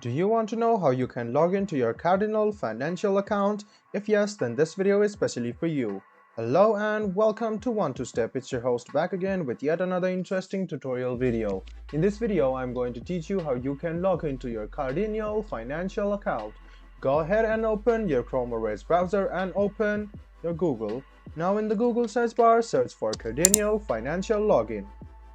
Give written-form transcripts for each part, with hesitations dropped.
Do you want to know how you can log into your Cardinal financial account? If yes, then this video is specially for you. Hello and welcome to One2Step. It's your host back again with yet another interesting tutorial video. In this video, I'm going to teach you how you can log into your Cardinal financial account. Go ahead and open your Chrome or Edge browser and open your Google. Now in the Google search bar, search for Cardinal financial login.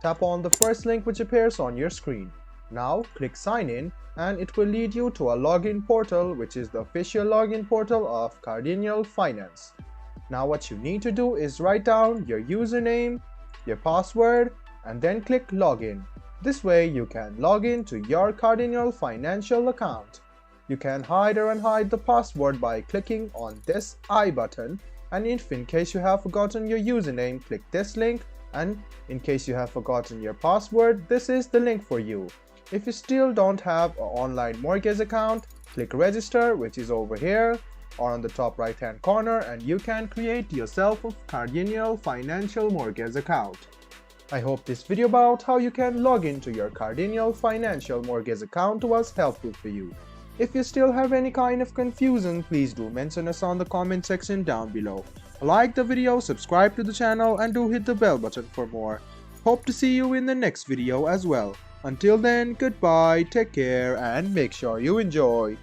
Tap on the first link which appears on your screen. Now click sign in and it will lead you to a login portal, which is the official login portal of Cardinal Finance. Now what you need to do is write down your username, your password, and then click login. This way you can log in to your Cardinal financial account. You can hide or unhide the password by clicking on this I button, and if in case you have forgotten your username, click this link, and in case you have forgotten your password, this is the link for you. If you still don't have an online mortgage account, click register, which is over here or on the top right hand corner, and you can create yourself a Cardinal financial mortgage account. I hope this video about how you can log into your Cardinal financial mortgage account was helpful for you. If you still have any kind of confusion, please do mention us on the comment section down below. Like the video, subscribe to the channel, and do hit the bell button for more. Hope to see you in the next video as well. Until then, goodbye, take care, and make sure you enjoy.